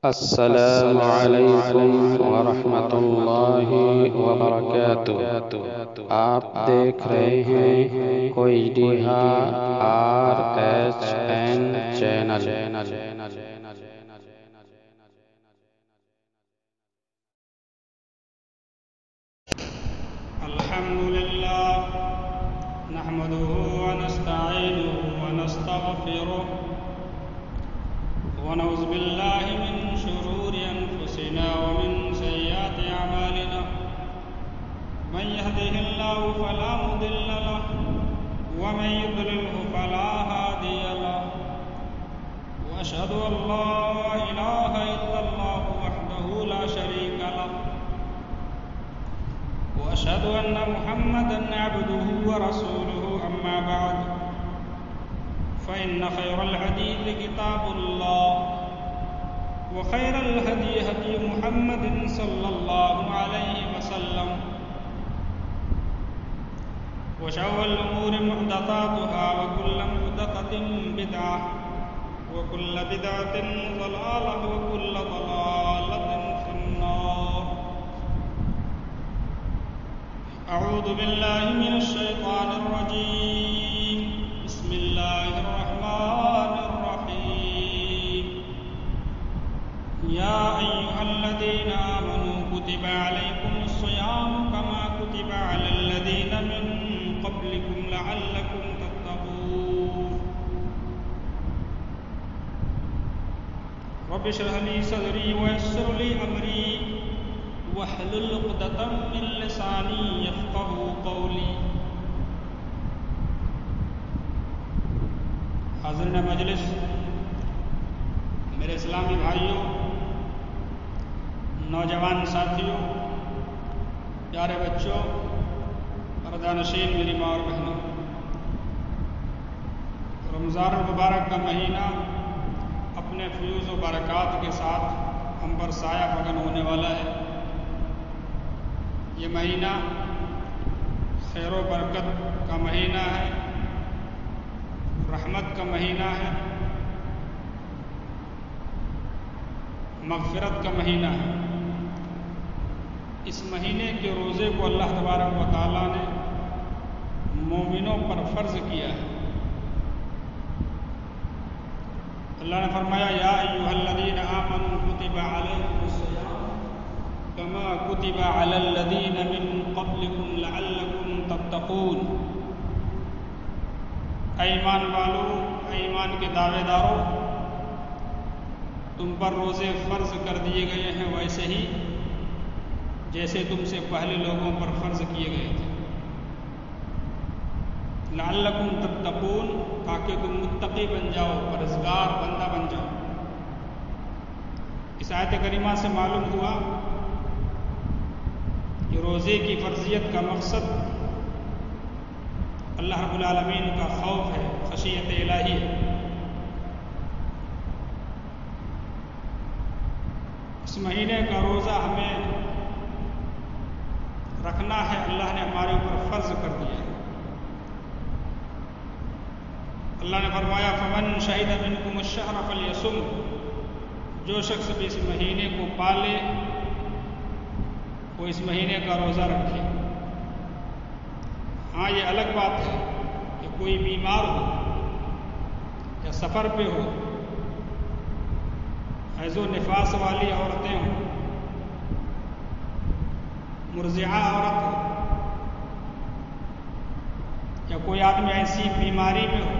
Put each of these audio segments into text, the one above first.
السلام علیکم ورحمۃ اللہ وبرکاتہ۔ آپ دیکھ رہے ہیں کوئی RSN چینل۔ الحمد لله نحمده ونستعينه ونستغفره ونعوذ بالله من شرور أنفسنا ومن سيئات أعمالنا من يهده الله فلا مضل له ومن يضلله فلا هادي له وأشهد أن لا إله إلا الله وحده لا شريك له وأشهد أن محمدًا عبده ورسوله أما بعد فإن خير الحديث كتاب الله وخير الهدي هدي محمد صلى الله عليه وسلم وشر الأمور محدثاتها وكل محدثة بدعة وكل بدعة ضلالة وكل ضلالة في النار. أعوذ بالله من الشيطان الرجيم. بسم الله الرحمن الرحيم. يا أيها الذين آمنوا كتب عليكم الصيام كما كتب على الذين من قبلكم لعلكم تتقون. رب اشرح لي صدري ويسر لي أمري واحلل عقدة من لساني يفقهوا قولي. حاضرین مجلس، میرے اسلامی بھائیوں، نوجوان ساتھیوں، پیارے بچوں، پردہ نشین میری ماں اور بہنوں، رمضان المبارک کا مہینہ اپنے فیوز و برکات کے ساتھ ہم پر سایہ فکن ہونے والا ہے. یہ مہینہ خیر و برکت کا مہینہ ہے، رحمت کا مہینہ ہے، مغفرت کا مہینہ ہے. اس مہینے کے روزے کو اللہ تبارک و تعالیٰ نے مومنوں پر فرض کیا ہے. اللہ نے فرمایا یا ایھا الذین آمنوا کتب علیکم الصیام کما کتب علی الذین من قبلکم لعلکم تتقون. اے ایمان والو، اے ایمان کے دعوے داروں، تم پر روزے فرض کر دیے گئے ہیں ویسے ہی جیسے تم سے پہلے لوگوں پر فرض کیے گئے تھے. لعلکم تتقون، تاکہ تم متقی بن جاؤ، پرہیزگار بندہ بن جاؤ. اس آیت کریمہ سے معلوم ہوا کہ روزے کی فرضیت کا مقصد اللہ رب العالمین کا خوف ہے، خشیت الہی ہے. اس مہینے کا روزہ ہمیں رکھنا ہے، اللہ نے ہمارے اوپر فرض کر دیا ہے. اللہ نے فرمایا فمن شہد منکم الشہر فلیصم. جو شخص بھی اس مہینے کو پالے وہ اس مہینے کا روزہ رکھے. ہاں، یہ الگ بات ہے کہ کوئی بیمار ہو یا سفر پہ ہو، حیض و نفاس والی عورتیں ہوں، مرضعہ عورت ہو، یا کوئی آدمی ایسی بیماری میں ہو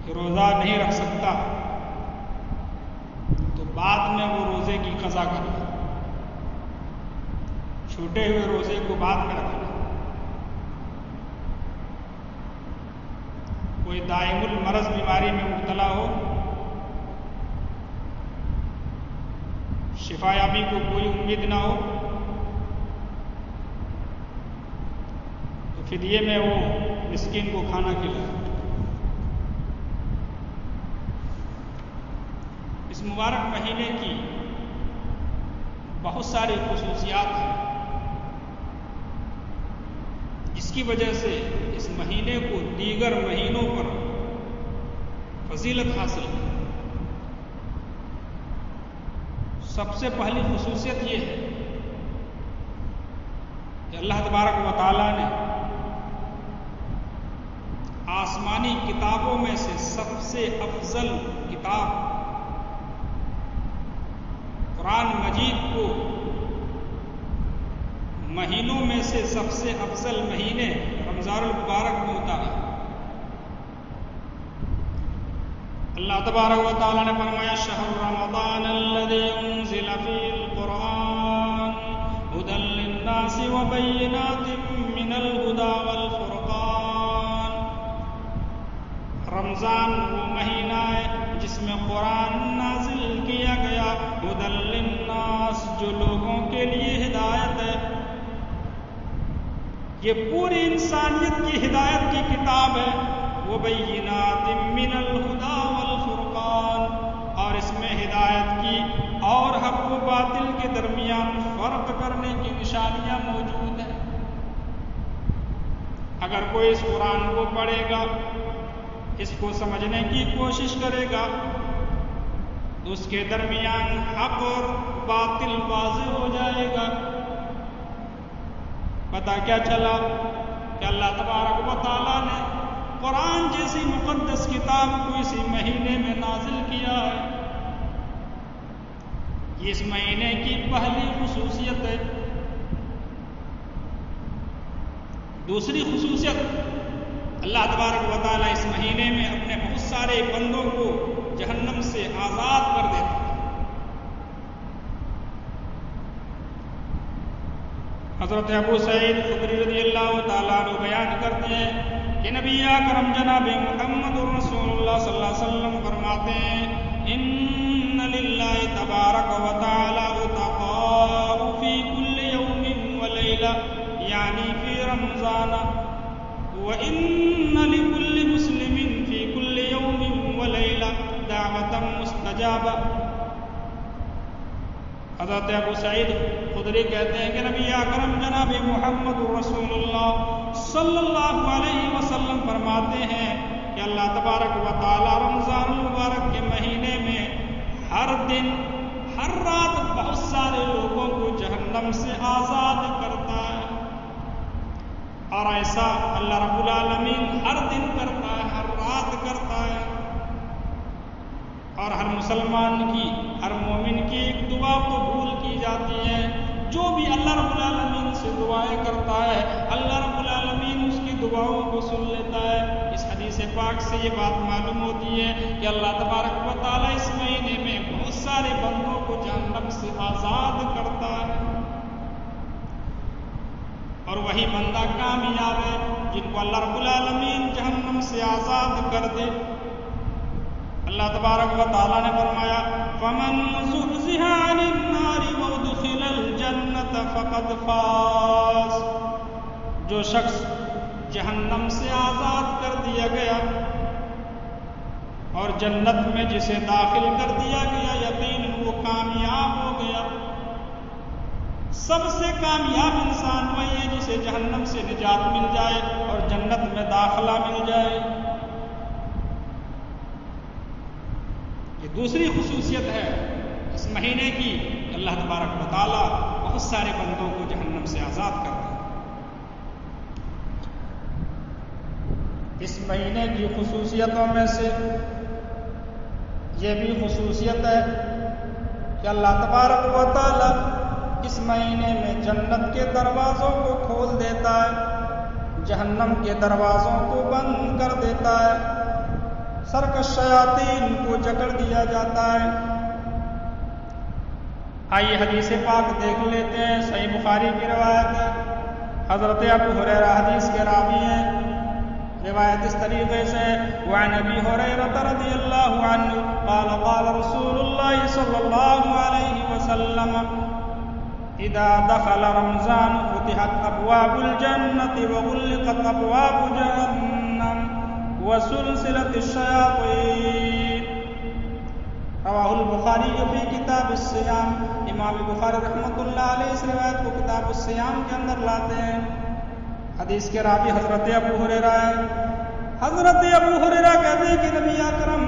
کہ روزہ نہیں رکھ سکتا، تو بعد میں وہ روزے کی قضا کرے. چھوٹے ہوئے روزے کو بعد میں رکھنا. کوئی دائم المرض بیماری میں مبتلا ہو، شفا یابی کو کوئی امید نہ ہو، تو فدیے میں وہ مسکین کو کھانا کھلائے. اس مبارک مہینے کی بہت ساری خصوصیات ہیں جس کی وجہ سے اس مہینے کو دیگر مہینوں پر فضیلت حاصل کی۔ سب سے پہلی خصوصیت یہ ہے کہ اللہ تبارک و تعالیٰ نے آسمانی کتابوں میں سے سب سے افضل کتاب قرآن مجید کو مہینوں میں سے سب سے افضل مہینے رمضان المبارک میں اتارا۔ اللہ تبارک و تعالیٰ نے فرمایا شہر رمضان الذی انزل فیہ القرآن ھدی للناس وبینات من الھدی والفرقان۔ رمضان وہ مہینہ ہے جس میں قرآن نازل کیا گیا، ھدی للناس جو لوگوں کے لیے ہدایت ہے، یہ پوری انسانیت کی ہدایت کی کتاب ہے۔ وبینات من الھدی والفرقان، اور اس میں ہدایت کی اور حق و باطل کے درمیان فرق کرنے کی نشانیاں موجود ہیں۔ اگر کوئی اس قرآن کو پڑھے گا، اس کو سمجھنے کی کوشش کرے گا، تو اس کے درمیان حق اور باطل واضح ہو جائے گا۔ پتہ کیا چلا کہ اللہ تبارک و تعالیٰ نے قرآن جیسی مقدس کتاب کو اسی مہینے میں نازل کیا ہے۔ یہ اس مہینے کی پہلی خصوصیت ہے۔ دوسری خصوصیت، اللہ تبارک و تعالیٰ اس مہینے میں اپنے بہت سارے بندوں کو جہنم سے آزاد کر دیتا ہے۔ حضرت ابو سعید خدری رضی اللہ تعالیٰ عنہ بیان کرتے ہیں کہ نبی اکرم جناب محمد رسول اللہ صلی اللہ علیہ وسلم فرماتے ہیں ان للہ تبارک و تعالی عتقاء فی کل یوم و لیلہ یعنی فی رمضان وان لکل مسلم فی کل یوم و لیلہ دعوۃ مستجابہ۔ حضرت ابو سعید خدری کہتے ہیں کہ نبی اکرم جناب محمد رسول اللہ صلی اللہ علیہ وسلم فرماتے ہیں کہ اللہ تبارک و تعالی رمضان المبارک کے مہینے میں ہر دن ہر رات بہت سارے لوگوں کو جہنم سے آزاد کرتا ہے، اور ایسا اللہ رب العالمین ہر دن کرتا ہے، ہر رات کرتا ہے۔ اور ہر مسلمان کی، ہر مومن کی ایک دعا قبول کی جاتی ہے۔ جو بھی اللہ رب العالمین سے دعائیں کرتا ہے، اللہ رب العالمین اس کی دعاؤں کو سن لیتا ہے۔ اس حدیث پاک سے یہ بات معلوم ہوتی ہے کہ اللہ تبارک و تعالیٰ اس مہینے میں بہت سارے بندوں کو جہنم سے آزاد کرتا ہے، اور وہی بندہ کامیاب ہے جن کو اللہ رب العالمین جہنم سے آزاد کر دے۔ اللہ تبارک و تعالیٰ نے فرمایا فَمَنْ زُحْزِحَ عَنِ النَّارِ وَأُدْخِلَ الْجَنَّةَ فَقَدْ فَازَ۔ جو شخص جہنم سے آزاد کر دیا گیا اور جنت میں جسے داخل کر دیا گیا، یقیناً وہ کامیاب ہو گیا۔ سب سے کامیاب انسان وہی ہے جسے جہنم سے نجات مل جائے اور جنت میں داخلہ مل جائے۔ یہ دوسری خصوصیت ہے اس مہینے کی، اللہ تبارک و تعالیٰ بہت سارے بندوں کو جہنم سے آزاد کرتا ہے۔ اس مہینے کی خصوصیتوں میں سے یہ بھی خصوصیت ہے کہ اللہ تبارک و تعالیٰ اس مہینے میں جنت کے دروازوں کو کھول دیتا ہے، جہنم کے دروازوں کو بند کر دیتا ہے، سرکش شیاطین کو جکڑ دیا جاتا ہے۔ آئیے حدیث پاک دیکھ لیتے ہیں، صحیح بخاری کی روایت ہے، حضرت ابو ہریرہ حدیث کے راوی ہیں۔ روایت اس طریقے سے وعن ابی ہریرہ رضی اللہ عنہ قال قال رسول اللہ صلی اللہ علیہ وسلم اذا دخل رمضان فتحت ابواب الجنة وغلقت ابواب جہنم وسلسلة الشیاطین۔ رواہ البخاری فی کتاب الصیام۔ امام بخاری رحمۃ اللہ علیہ اس روایت کو کتاب الصیام کے اندر لاتے ہیں۔ حدیث کے راوی حضرت ابو ہریرہ ہے۔ حضرت ابو ہریرہ کہتے ہیں کہ نبی اکرم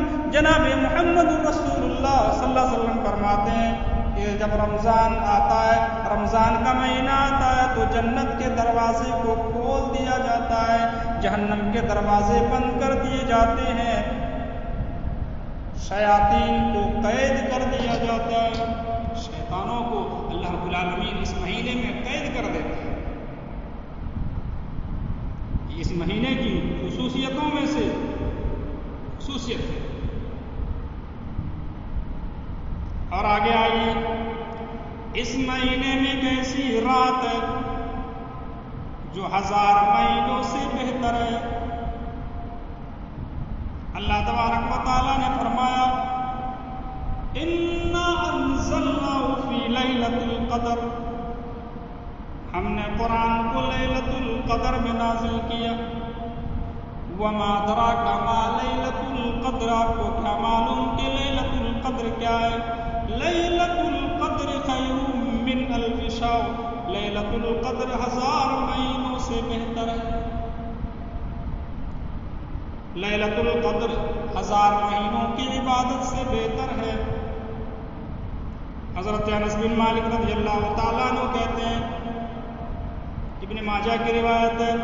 جب رمضان آتا ہے، رمضان کا مہینہ آتا ہے تو جنت کے دروازے کو کھول دیا جاتا ہے، جہنم کے دروازے بند کر دیے جاتے ہیں، شیاطین کو قید کر دیا جاتا ہے، شیطانوں کو اللہ رب العالمین اس مہینے میں قید کر دیتے ہیں۔ اس مہینے کی خصوصیتوں میں سے خصوصیت ہے۔ اور آگے آئیے، اس مہینے میں ایک ایسی رات ہے جو 1000 مہینوں سے بہتر ہے۔ اللہ تبارک و تعالیٰ نے فرمایا اِنَّا أَنزَلْنَاهُ فِي لَيْلَةِ الْقَدْرِ، ہم نے قرآن کو لیلۃ القدر میں نازل کیا۔ وَمَا أَدْرَاكَ مَا لَيْلَةُ الْقَدْرِ، آپ کو کیا معلوم کہ لیلۃ القدر کیا ہے؟ لیلۃ القدر خیر من الف شہر، لیلۃ القدر 1000 مہینوں سے بہتر ہے۔ لیلۃ القدر 1000 مہینوں کی عبادت سے بہتر ہے۔ حضرت انس بن مالک رضی اللہ تعالیٰ عنہ کہتے ہیں، ابن ماجہ کی روایت ہے،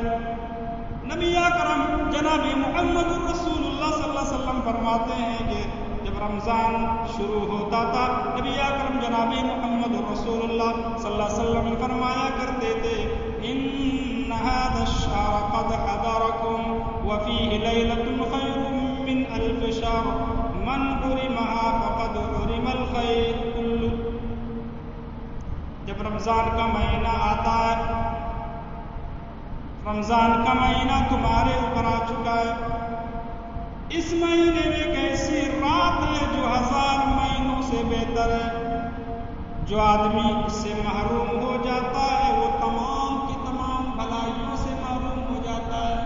نبی اکرم جناب محمد رسول اللہ صلی اللہ علیہ وسلم فرماتے ہیں کہ جب رمضان شروع ہوتا تھا، نبی اکرم جناب محمد رسول اللہ صلی اللہ علیہ وسلم فرمایا کرتے تھے ان هذا الشهر قد حضركم وفيه ليلة خير من الف شهر من حرمها فقد حرم الخير كله۔ جب رمضان کا مہینہ آتا ہے، رمضان کا مہینہ تمہارے اوپر آ چکا ہے، اس مہینے میں ایک ایسی رات ہے جو 1000 مہینوں سے بہتر ہے۔ جو آدمی اس سے محروم ہو جاتا ہے وہ تمام کی تمام بھلائیوں سے محروم ہو جاتا ہے۔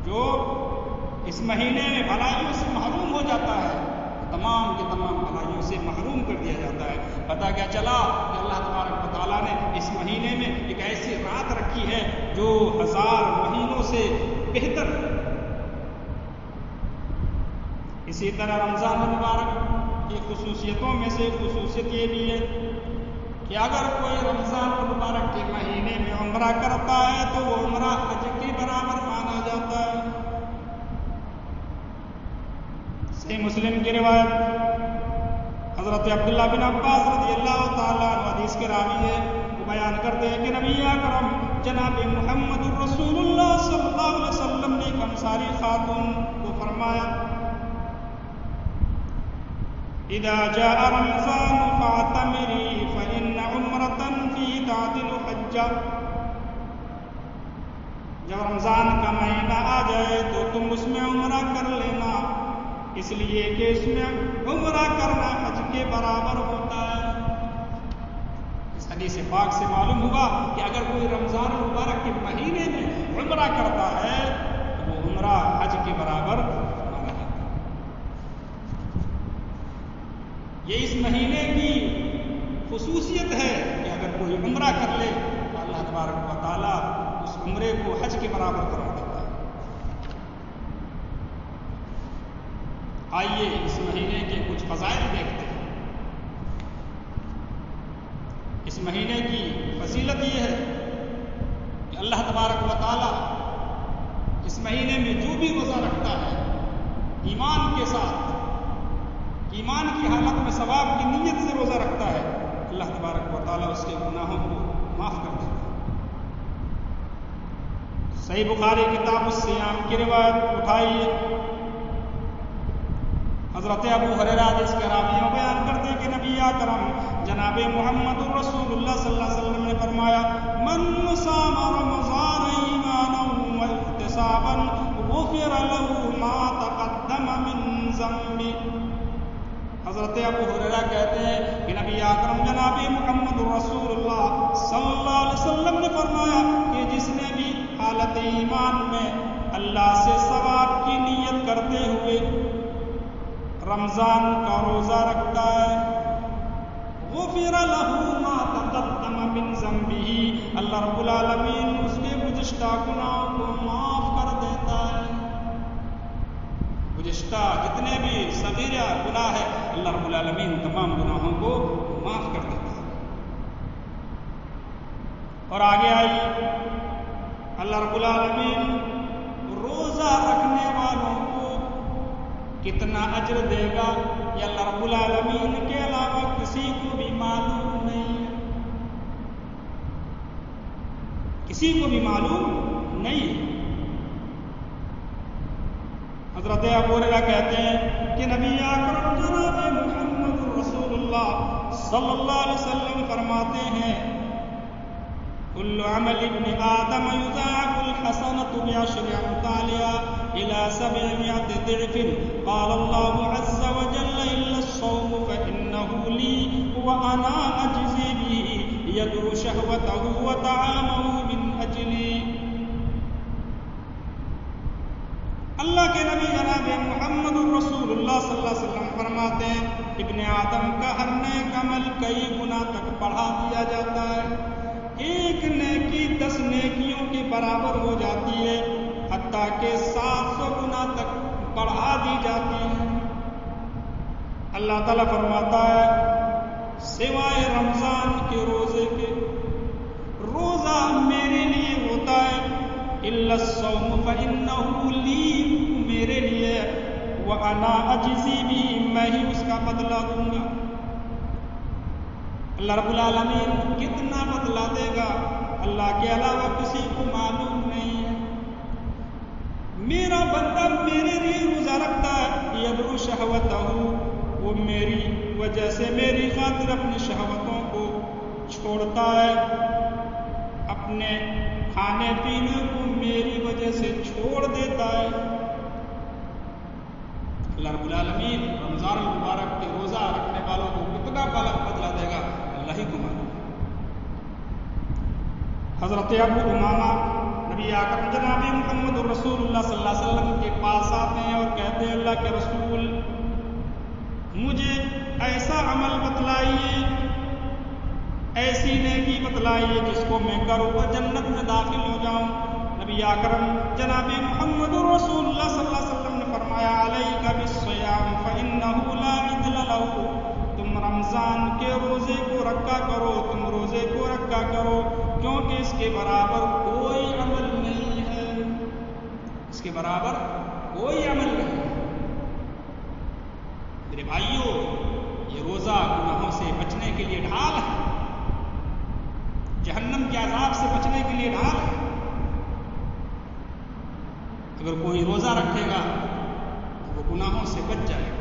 جو اس مہینے میں بھلائیوں سے محروم ہو جاتا ہے، تمام کے تمام بھلائیوں سے محروم کر دیا جاتا ہے۔ پتہ کیا چلا کہ اللہ تبارک و تعالیٰ نے اس مہینے میں ایک ایسی رات رکھی ہے جو 1000 مہینوں سے بہتر ہے۔ اسی طرح رمضان المبارک کی خصوصیتوں میں سے خصوصیت یہ بھی ہے کہ اگر کوئی رمضان المبارک کے مہینے میں عمرہ کرتا ہے تو وہ عمرہ حج کے برابر مانا جاتا ہے۔ صحیح مسلم کی روایت، حضرت عبداللہ بن عباس رضی اللہ تعالیٰ عنہ حدیث کے راوی ہے، وہ بیان کرتے ہیں کہ نبی اکرم جناب محمد رسول اللہ صلی اللہ علیہ وسلم نے ایک انصاری خاتون کو فرمایا اذا جاء رمضان فاعتمری فإن عمرة فی تعدل حجہ، جب رمضان کا مہینہ آ جائے تو تم اس میں عمرہ کر لینا، اس لیے کہ اس میں عمرہ کرنا حج کے برابر ہوتا ہے۔ اس حدیث پاک سے معلوم ہوا کہ اگر کوئی رمضان المبارک کے مہینے میں عمرہ کرتا ہے تو وہ عمرہ حج کے برابر مانا جاتا ہے۔ یہ اس مہینے کی خصوصیت ہے کہ اگر کوئی عمرہ کر لے تو اللہ تبارک و تعالیٰ اس عمرے کو حج کے برابر کرا دیتا ہے۔ آئیے اس مہینے کے کچھ فضائل دیکھتے ہیں۔ اس مہینے کی فضیلت یہ ہے کہ اللہ تبارک و تعالیٰ اس مہینے میں جو بھی روزہ رکھتا ہے ایمان کے ساتھ، ایمان کی حالت میں ثواب کی نیت سے روزہ رکھتا ہے، اللہ تبارک و تعالیٰ اس کے گناہوں کو معاف کر دیتا ہے۔ صحیح بخاری کتاب الصیام کی روایت اٹھائیے، حضرت ابو ہریرہ حدیث کے راوی بیان کرتے ہیں کہ نبی اکرم جناب محمد رسول اللہ صلی اللہ علیہ وسلم نے فرمایا من صام رمضان ایمانا واحتسابا غفر له ما تقدم من ذنبه۔ حضرت ابو ہریرہ کہتے ہیں کہ نبی اکرم جناب محمد رسول اللہ صلی اللہ علیہ وسلم نے فرمایا کہ جس نے بھی حالت ایمان میں اللہ سے ثواب کی نیت کرتے ہوئے رمضان کا روزہ رکھتا ہے، غفر له ما تقدم من ذنبه، اللہ رب العالمین اس کے گزشتہ گناہوں کو معاف کر دیتا ہے۔ گزشتہ گزشتہ جتنے بھی صغیرہ گناہ ہے اللہ رب العالمین تمام گناہوں کو معاف کر دیتا ہے۔ اور آگے آئی اللہ رب العالمین روزہ رکھنے والوں کو کتنا اجر دے گا یہ اللہ رب العالمین کے علاوہ کسی کو بھی معلوم نہیں ہے، کسی کو بھی معلوم نہیں ہے۔ حضرت ابو ہریرہ کہتے ہیں کہ نبی اکرم جناب محمد رسول اللہ صلی اللہ علیہ وسلم فرماتے ہیں کل عمل ابن آدم یضاعف الحسنة بعشر امثالها إلى 700 ضعف قال الله عز وجل إلا الصوم فإنه لي وأنا أجزي به يدعو شهوته وطعامه من أجلي۔ اللہ کے نبی جناب محمد رسول اللہ صلی اللہ علیہ وسلم فرماتے ہیں ابن آدم کا ہر نیک عمل کئی گنا تک بڑھا دیا جاتا ہے، ایک نیکی 10 نیکیوں کے برابر ہو جاتی ہے، حتیٰ کہ 700 گنا تک بڑھا دی جاتی ہے۔ اللہ تعالیٰ فرماتا ہے سوائے رمضان کے روزے کے، روزہ میرے لیے ہوتا ہے، الا الصوم فإنه لی، میرے لیے، وأنا أجزی بھی، میں ہی اس کا بدلہ دوں گا۔ اللہ رب العالمین کتنا بدلہ دے گا اللہ کے علاوہ کسی کو معلوم نہیں ہے۔ میرا بندہ میرے لیے روزہ رکھتا ہے، یدعو شہوتہ، وہ میری وجہ سے میری خاطر اپنی شہوتوں کو چھوڑتا ہے، اپنے کھانے پینے کو میری وجہ سے چھوڑ دیتا ہے۔ اللہ رب العالمین رمضان المبارک کے روزہ رکھنے والوں کو کتنا بدلہ دے گا اللہ ہی کو معلوم۔ حضرت ابو امامہ نبی اکرم جناب محمد رسول اللہ صلی اللہ علیہ وسلم کے پاس آتے ہیں اور کہتے ہیں اللہ کے رسول مجھے ایسا عمل بتلائیے، ایسی نیکی بتلائیے جس کو میں کروں اور جنت میں داخل ہو جاؤں۔ نبی اکرم جناب محمد رسول اللہ صلی اللہ علیہ وسلم نے فرمایا علیک بالصیام فإنہ لا مثل لہ، تم رمضان کے روزے کو رکھا کرو، تم روزے کو رکھا کرو، کیونکہ اس کے برابر کوئی عمل نہیں ہے، اس کے برابر کوئی عمل نہیں ہے۔ میرے بھائیوں یہ روزہ گناہوں سے بچنے کے لیے ڈھال ہے، جہنم کے عذاب سے بچنے کے لیے ڈھال ہے۔ اگر کوئی روزہ رکھے گا تو وہ گناہوں سے بچ جائے گا۔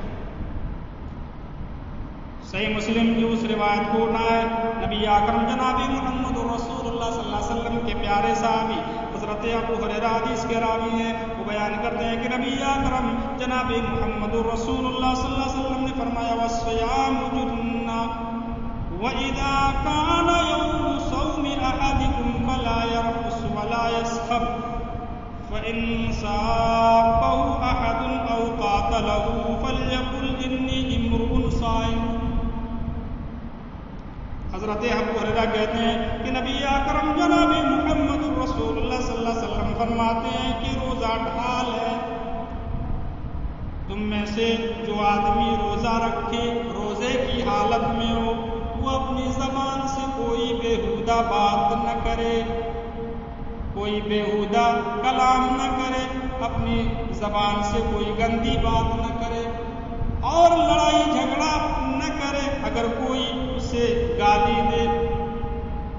صحیح مسلم کی اس روایت کو نہ ہے نبی اکرم جناب محمد رسول اللہ صلی اللہ علیہ وسلم کے پیارے صحابی حضرت ابو ہریرہ حدیث کے راوی ہیں، وہ بیان کرتے ہیں کہ نبی اکرم جناب محمد رسول اللہ صلی اللہ علیہ وسلم نے فرمایا والصیام جنہ وَإِذَا كَانَ يَوْمُ صَوْمِ أَحَدِكُمْ فَلَا يَرْفُثْ وَلَا يَسْخَبْ فَإِنْ سَابَّهُ أَحَدٌ أَوْ قَاتَلَهُ فَلْيَقُلْ إِنِّي امْرُؤٌ صَائِمٌ۔ حضرت ابو ہریرہ کہتے ہیں کہ نبی اکرم جناب محمد رسول اللہ صلی اللہ علیہ وسلم فرماتے ہیں کہ روزہ ڈھال ہے، تم میں سے جو آدمی روزہ رکھے روزے کی حالت میں ہو وہ اپنی زبان سے کوئی بےہودہ بات نہ کرے، کوئی بےہودہ کلام نہ کرے، اپنی زبان سے کوئی گندی بات نہ کرے اور لڑائی جھگڑا نہ کرے۔ اگر کوئی اسے گالی دے،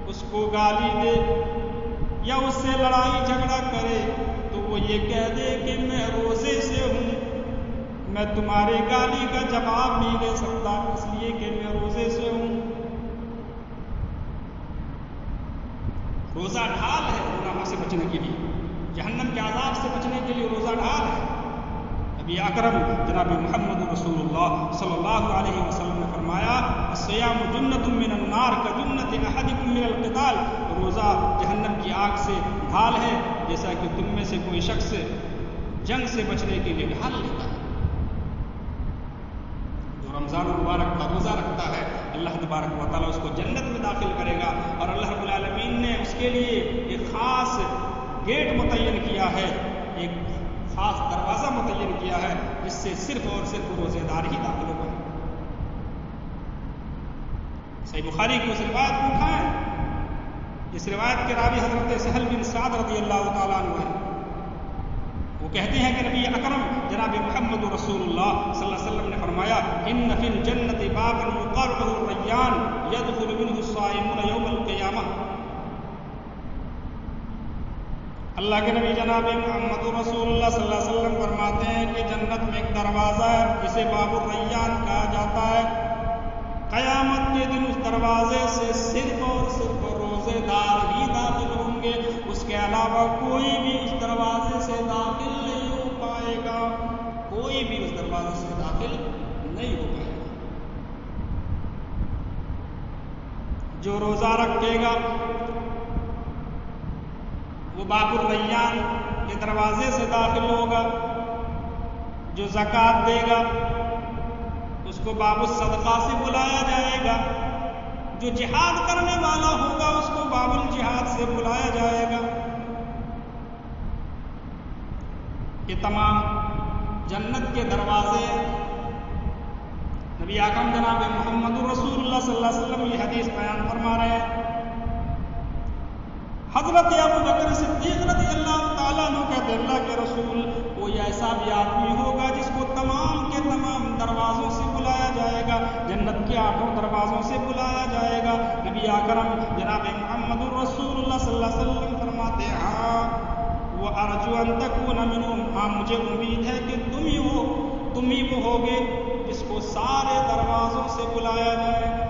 اس کو گالی دے یا اس سے لڑائی جھگڑا کرے تو وہ یہ کہہ دے کہ میں روزے سے ہوں، میں تمہارے گالی کا جواب نہیں دے سکتا اس لیے کہ میں روزے سے ہوں۔ روزہ ڈھال ہے گناہوں سے بچنے کے لیے، جہنم کے عذاب سے بچنے کے لیے روزہ ڈھال ہے۔ نبی اکرم جناب محمد رسول اللہ صلی اللہ علیہ وسلم نے فرمایا الصیام جنۃ من النار کجنۃ احدکم من القتال، روزہ جہنم کی آگ سے ڈھال ہے جیسا کہ تم میں سے کوئی شخص جنگ سے بچنے کے لیے ڈھال لیتا ہے۔ جو رمضان المبارک کا روزہ رکھتا ہے اللہ تبارک و تعالیٰ اس کو جنت میں داخل کرے گا، اور اللہ رب العالمین نے اس کے لیے ایک خاص گیٹ متعین کیا ہے، ایک خاص دروازہ متعین کیا ہے جس سے صرف اور صرف روزے دار ہی داخل ہو پائے. صحیح بخاری کی اس روایت کو اٹھائیں جس روایت کے راوی حضرت سہل بن سعد رضی اللہ تعالیٰ عنہ ہیں. وہ کہتے ہیں کہ نبی اکرم جناب محمد رسول اللہ صلی اللہ علیہ وسلم نے فرمایا ان فی الجنت بابا یقال له الریان يدخل منه الصائمون یوم القیامہ. اللہ کے نبی جناب محمد رسول اللہ صلی اللہ علیہ وسلم فرماتے ہیں کہ جنت میں ایک دروازہ ہے جسے باب الریان کہا جاتا ہے. قیامت کے دن اس دروازے سے صرف اور صرف روزے دار ہی داخل ہوں گے. اس کے علاوہ کوئی بھی اس دروازے سے داخل نہیں ہو پائے گا. کوئی بھی اس دروازے سے داخل نہیں ہو پائے گا. جو روزہ رکھے گا وہ باب الریان کے دروازے سے داخل ہوگا. جو زکوٰۃ دے گا اس کو باب الصدقہ سے بلایا جائے گا. جو جہاد کرنے والا ہوگا اس کو باب الجہاد سے بلایا جائے گا. یہ تمام جنت کے دروازے نبی اکرم جناب محمد رسول اللہ صلی اللہ علیہ وسلم یہ حدیث بیان فرما رہے ہیں. حضرت ابو بکر صدیق رضی اللہ تعالیٰ عنہ کہتے اللہ کے رسول کوئی ایسا بھی آدمی ہوگا جس کو تمام کے تمام دروازوں سے بلایا جائے گا. جنت کے 8 دروازوں سے بلایا جائے گا. نبی اکرم جناب محمد رسول اللہ صلی اللہ علیہ وسلم فرماتے ہیں ہاں وہ ارجو ان تکون منہم. ہاں مجھے امید ہے کہ تم ہی وہ ہوگے جس کو سارے دروازوں سے بلایا جائے گا.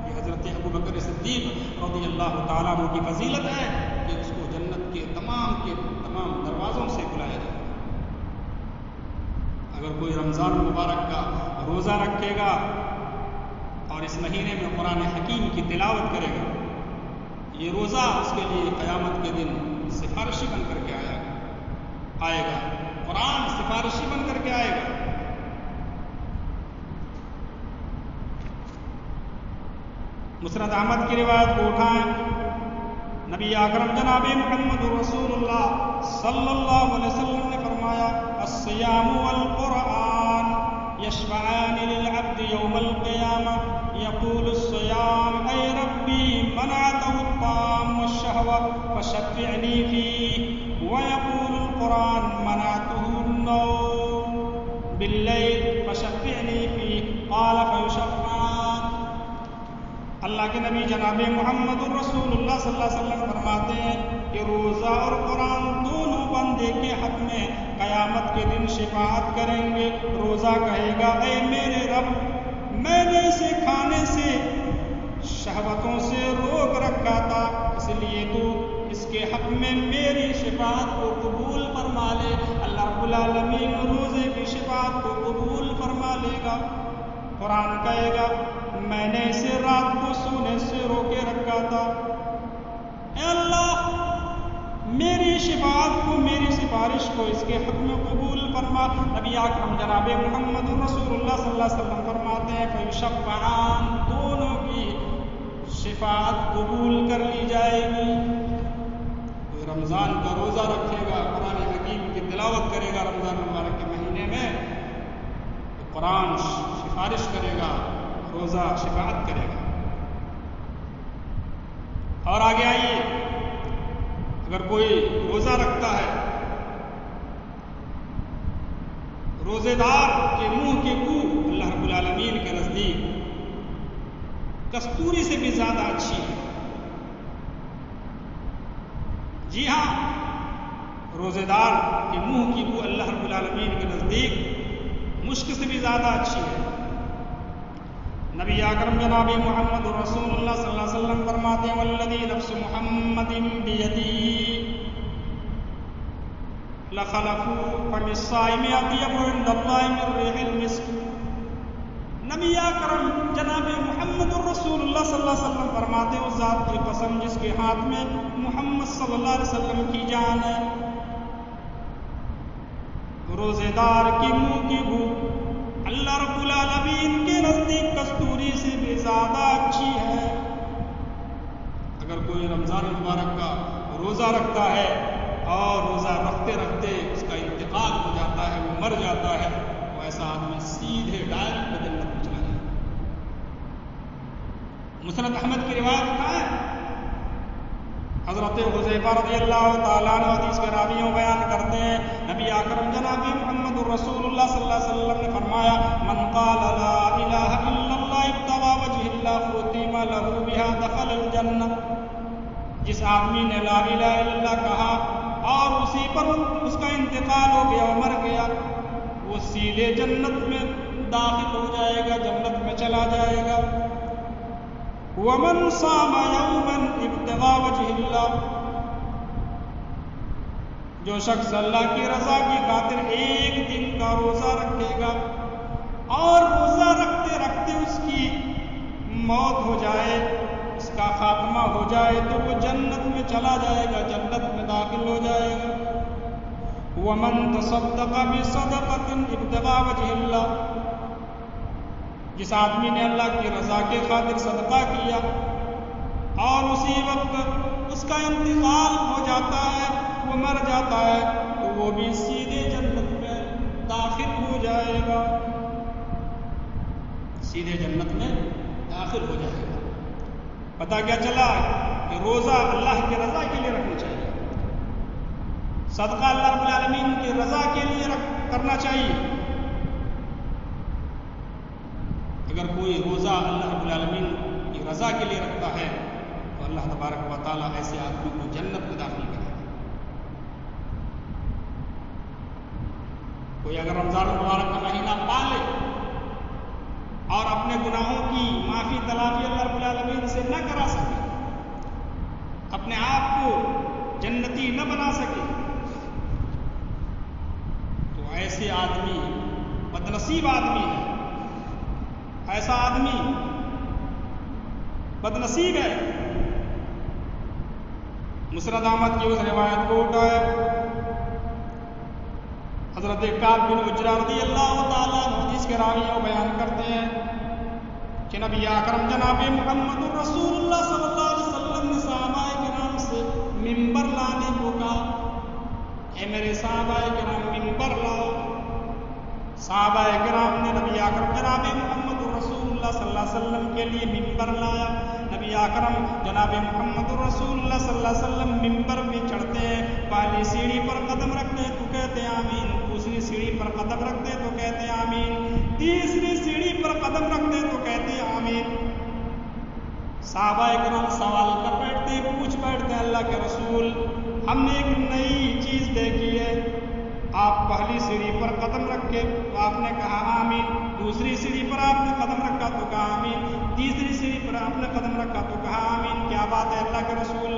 یہ حضرت ابو بکر صدیق رضی اللہ تعالیٰ عنہ کی فضیلت ہے کہ اس کو جنت کے تمام دروازوں سے بلایا جائے. اگر کوئی رمضان المبارک کا روزہ رکھے گا اور اس مہینے میں قرآن حکیم کی تلاوت کرے گا یہ روزہ اس کے لیے قیامت کے دن سفارشی بن کر کے آئے گا. قرآن سفارشی بن کر کے آئے گا. مسند احمد کی روایت کو اٹھائیں. نبی اکرم جناب محمد رسول اللہ صلی اللہ علیہ وسلم نے فرمایا الصیام والقرآن یشفعان للعبد یوم القیامہ یقول الصیام اے ربی منعته الطعام والشہوہ فشفعنی فیہ ویقول القرآن منعته النوم باللیل فشفعنی فیہ قال فیشفعان. اللہ کے نبی جناب محمد رسول اللہ صلی اللہ علیہ وسلم فرماتے ہیں کہ روزہ اور قرآن دونوں بندے کے حق میں قیامت کے دن شفاعت کریں گے. روزہ کہے گا اے میرے رب میں نے اسے کھانے سے شہوتوں سے روک رکھا تھا اس لیے تو اس کے حق میں میری شفاعت کو قبول فرما لے. اللہ رب العالمین روزے کی شفاعت کو قبول فرما لے گا. قرآن کہے گا میں نے اسے رات کو سونے سے روکے رکھا تھا اے اللہ میری شفاعت کو میری سفارش کو اس کے حق میں قبول فرما. نبی اکرم جناب محمد رسول اللہ صلی اللہ علیہ وسلم فرماتے ہیں فیشفعان دونوں کی شفاعت قبول کر لی جائے گی. کوئی رمضان کا روزہ رکھے گا قرآن حکیم کی تلاوت کرے گا رمضان مبارک کے مہینے میں تو قرآن سفارش کرے گا روزہ شفاعت کرے گا. اور آگے آئیے اگر کوئی روزہ رکھتا ہے روزے دار کے منہ کی بو اللہ رب العالمین کے نزدیک کستوری سے بھی زیادہ اچھی ہے. جی ہاں روزے دار کے منہ کی بو اللہ رب العالمین کے نزدیک مشک سے بھی زیادہ اچھی ہے. نبی اکرم جناب محمد رسول اللہ صلی اللہ علیہ وسلم فرماتے ہیں والذی نفس محمد بیدی لخلف فم الصائم اطیب عند اللہ من ریح المسک. نبی اکرم جناب محمد رسول اللہ صلی اللہ علیہ وسلم فرماتے ہیں اس ذات کی قسم جس کے ہاتھ میں محمد صلی اللہ علیہ وسلم کی جان ہے روزے دار کی منہ کی بو اللہ رب العالمین کے نزدیک کستوری سے بھی زیادہ اچھی ہے. اگر کوئی رمضان المبارک کا روزہ رکھتا ہے اور روزہ رکھتے رکھتے اس کا انتقال ہو جاتا ہے وہ مر جاتا ہے تو ایسا آدمی سیدھے ڈائریکٹ جنت میں چلا جائے. مسند احمد کی روایت ہے، حضرت حذیفہ رضی اللہ تعالیٰ عنہ حدیث کے راویوں بیان کرتے ہیں، نبی اکرم جناب محمد رسول اللہ صلی اللہ علیہ وسلم نے فرمایا، من قال لا الہ الا اللہ ابتغى وجہ اللہ ختم له بها دخل الجنہ. جس آدمی نے لا الہ الا اللہ کہا اور اسی پر اس کا انتقال ہو گیا، مر گیا، وہ سیدھے جنت میں داخل ہو جائے گا، جنت میں چلا جائے گا. ومن صام یوما ابتغاء وجہ اللہ، جو شخص اللہ کی رضا کی خاطر ایک دن کا روزہ رکھے گا اور روزہ رکھتے رکھتے اس کی موت ہو جائے، اس کا خاتمہ ہو جائے، تو وہ جنت میں چلا جائے گا، جنت میں داخل ہو جائے گا. ومن تصدق بصدقۃ ابتغاء وجہ اللہ، جس آدمی نے اللہ کی رضا کے خاطر صدقہ کیا اور اسی وقت اس کا انتقال ہو جاتا ہے، وہ مر جاتا ہے، تو وہ بھی سیدھے جنت میں داخل ہو جائے گا، سیدھے جنت میں داخل ہو جائے گا. پتہ کیا چلا کہ روزہ اللہ کی رضا کے لیے رکھنا چاہیے، صدقہ اللہ رب العالمین کی رضا کے لیے کرنا چاہیے. اگر کوئی روزہ اللہ رب العالمین کی رضا کے لیے رکھتا ہے تو اللہ تبارک و تعالیٰ ایسے آدمی کو جنت میں داخل کرے گا. کوئی اگر رمضان المبارک کا مہینہ پالے اور اپنے گناہوں کی معافی تلافی اللہ رب العالمین سے نہ کرا سکے، اپنے آپ کو جنتی نہ بنا سکے، تو ایسے آدمی بدنصیب آدمی ہے، ایسا آدمی بدنصیب ہے. مسند احمد کی اس روایت کو اٹھائے، حضرت کعب بن عجرہ رضی اللہ تعالیٰ عنہ حدیث کے راویوں بیان کرتے ہیں کہ نبی اکرم جناب محمد رسول اللہ صلی اللہ علیہ وسلم نے صحابہ کرام سے ممبر لانے کو کہا، اے میرے صحابہ کرام ممبر لاؤ. صحابہ کرام نے نبی اکرم جناب محمد رسول اللہ صلی اللہ علیہ وسلم کے لیے ممبر لایا. نبی اکرم جناب محمد رسول اللہ صلی اللہ علیہ وسلم ممبر میں چڑھتے ہیں، پہلی سیڑھی پر قدم رکھتے ہیں تو کہتے ہیں آمین، دوسری سیڑھی پر قدم رکھتے ہیں تو کہتے ہیں آمین، تیسری سیڑھی پر قدم رکھتے ہیں تو کہتے ہیں آمین. صحابہ کرام سوال کر بیٹھتے ہیں، پوچھ بیٹھتے ہیں، اللہ کے رسول ہم نے ایک نئی چیز دیکھی ہے، آپ پہلی سیڑھی پر قدم رکھے تو آپ نے کہا آمین، دوسری سیڑھی پر آپ نے قدم رکھا تو کہا آمین، تیسری سیڑھی پر آپ نے قدم رکھا تو کہا آمین. کیا بات ہے اللہ کے رسول؟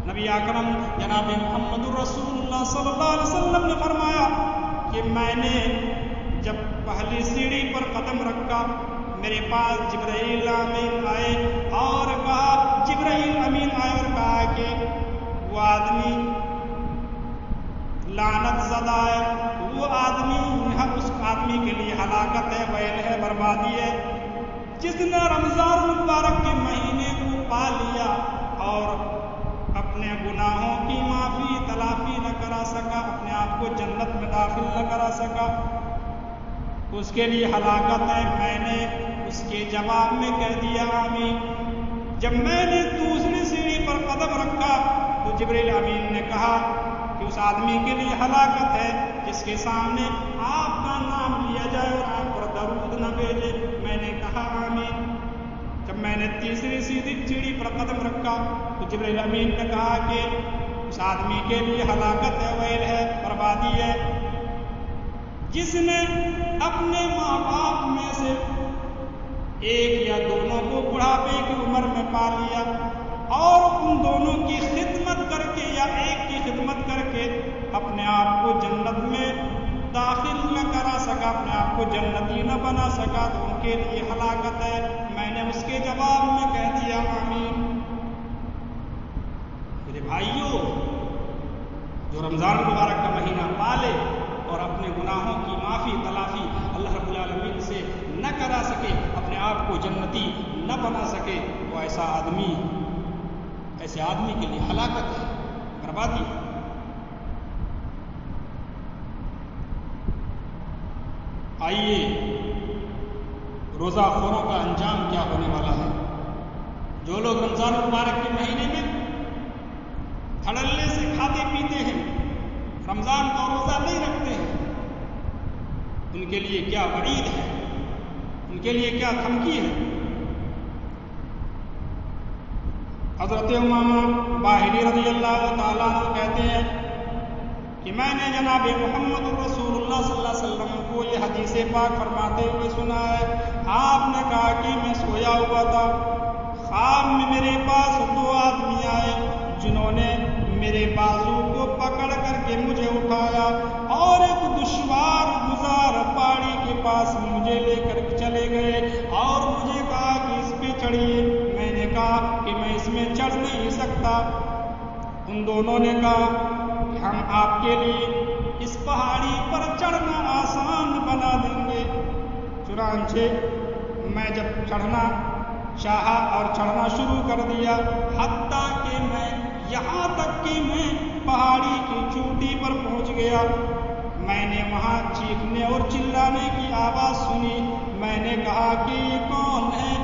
نبی اکرم جناب محمد رسول اللہ صلی اللہ علیہ وسلم نے فرمایا کہ میں نے جب پہلی سیڑھی پر قدم رکھا، میرے پاس جبرائیل امین آئے اور کہا، جبرائیل امین آئے اور کہا کہ وہ آدمی لعنت زدہ ہے، وہ آدمی، اس آدمی کے لیے ہلاکت ہے، ویل ہے، بربادی ہے، جس نے رمضان المبارک کے مہینے کو پا لیا اور اپنے گناہوں کی معافی تلافی نہ کرا سکا، اپنے آپ کو جنت میں داخل نہ کرا سکا، اس کے لیے ہلاکت ہے. میں نے اس کے جواب میں کہہ دیا آمین. جب میں نے دوسری سیڑھی پر قدم رکھا تو جبرائیل امین نے کہا کہ اس آدمی کے لیے ہلاکت ہے جس کے سامنے آپ کا نام لیا جائے اور آپ پر درود نہ بھیجے. میں نے کہا آمین. جب میں نے تیسری سیڑھی پر قدم رکھا تو جبرائیل امین نے کہا کہ اس آدمی کے لیے ہلاکت ہے، ویل ہے، بربادی ہے، جس نے اپنے ماں باپ میں سے ایک یا دونوں کو بڑھاپے کی عمر میں پا لیا اور ان دونوں کی خدمت کر کے یا ایک کی خدمت کر کے اپنے آپ کو جنت میں داخل نہ کرا سکا، اپنے آپ کو جنتی نہ بنا سکا، تو ان کے لیے ہلاکت ہے. میں نے اس کے جواب میں کہہ دیا آمین. میرے بھائیوں، جو رمضان المبارک کا مہینہ پالے اور اپنے گناہوں کی معافی تلافی اللہ رب العالمین سے نہ کرا سکے، اپنے آپ کو جنتی نہ بنا سکے، وہ ایسا آدمی، ایسے آدمی کے لیے ہلاکت ہے، بربادی ہے. آئیے روزہ خوروں کا انجام کیا ہونے والا ہے۔ جو لوگ رمضان المبارک کے مہینے میں دھڑلے سے کھاتے پیتے ہیں، رمضان کا روزہ نہیں رکھتے ہیں، ان کے لیے کیا وعید ہے، ان کے لیے کیا دھمکی ہے۔ حضرت امامہ باہلی رضی اللہ تعالیٰ عنہ کہتے ہیں کہ میں نے جناب محمد رسول اللہ صلی اللہ علیہ وسلم کو یہ حدیث پاک فرماتے ہوئے سنا ہے۔ آپ نے کہا کہ میں سویا ہوا تھا، خواب میں میرے پاس دو آدمی آئے جنہوں نے میرے بازو کو پکڑ کر کے مجھے اٹھایا اور ایک دشوار گزار پہاڑی کے پاس مجھے لے کر چلے گئے اور مجھے کہا کہ اس پہ چڑھیے۔ میں نے کہا کہ میں اس میں چڑھ نہیں سکتا۔ ان دونوں نے کہا کہ ہم آپ کے لیے اس پہاڑی پر چڑھنا آسان بنا دیں گے۔ چنانچہ میں جب چڑھنا چاہا اور چڑھنا شروع کر دیا، حتیٰ کہ میں یہاں تک کہ میں پہاڑی کی چوٹی پر پہنچ گیا۔ میں نے وہاں چیخنے اور چلانے کی آواز سنی۔ میں نے کہا کہ یہ کون ہے،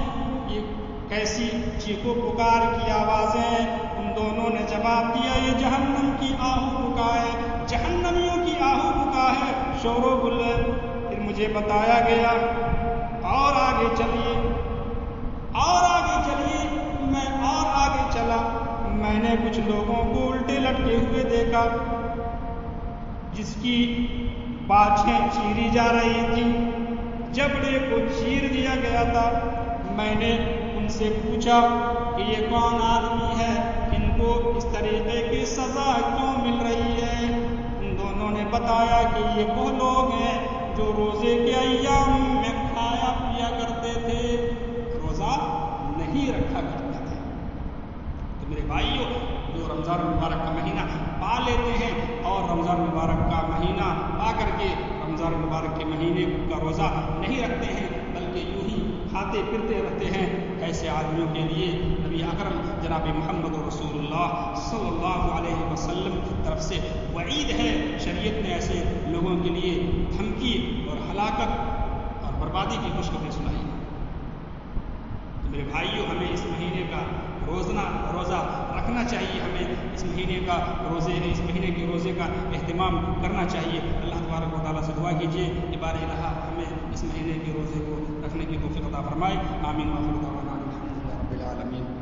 یہ کیسی چیخو پکار کی آوازیں ہیں؟ ان دونوں نے جواب دیا یہ جہنم کی آہو بکا ہے، جہنمیوں کی آہو بکا ہے، شور و غل ہے۔ پھر مجھے بتایا گیا اور آگے چلیے، اور آگے چلیے۔ میں اور آگے چلا، میں نے کچھ لوگوں کو الٹے لٹکے ہوئے دیکھا جس کی باچھیں چیری جا رہی تھیں، جبڑے کو چیر دیا گیا تھا۔ میں نے ان سے پوچھا کہ یہ کون آدمی ہے، ان کو اس طریقے کی سزا کیوں مل رہی ہے؟ ان دونوں نے بتایا کہ یہ وہ لوگ ہیں جو روزے کے ایام میں کھایا پیا کرتے تھے، روزہ نہیں رکھا کرتے تھے۔ تو میرے بھائیوں، جو رمضان المبارک کا مہینہ پا لیتے ہیں اور رمضان المبارک کا مہینہ پا کر کے رمضان المبارک کے مہینے کا روزہ نہیں رکھتے ہیں بلکہ یوں ہی کھاتے پھرتے رہتے ہیں، ایسے آدمیوں کے لیے نبی اکرم جناب محمد رسول اللہ صلی اللہ علیہ وسلم کی طرف سے وعید ہے۔ شریعت نے ایسے لوگوں کے لیے دھمکی اور ہلاکت اور بربادی کی خوشخبری سنائی۔ تو میرے بھائیوں، ہمیں اس مہینے کا روزہ رکھنا چاہیے، ہمیں اس مہینے کے روزے کا اہتمام کرنا چاہیے۔ اللہ تبارک و تعالیٰ سے دعا کیجیے کہ بار الہ ہمیں اس مہینے کے روزے کو رکھنے کی توفیق عطا فرمائے۔ آمین۔ وآخر دعوانا الحمد للہ رب العالمین۔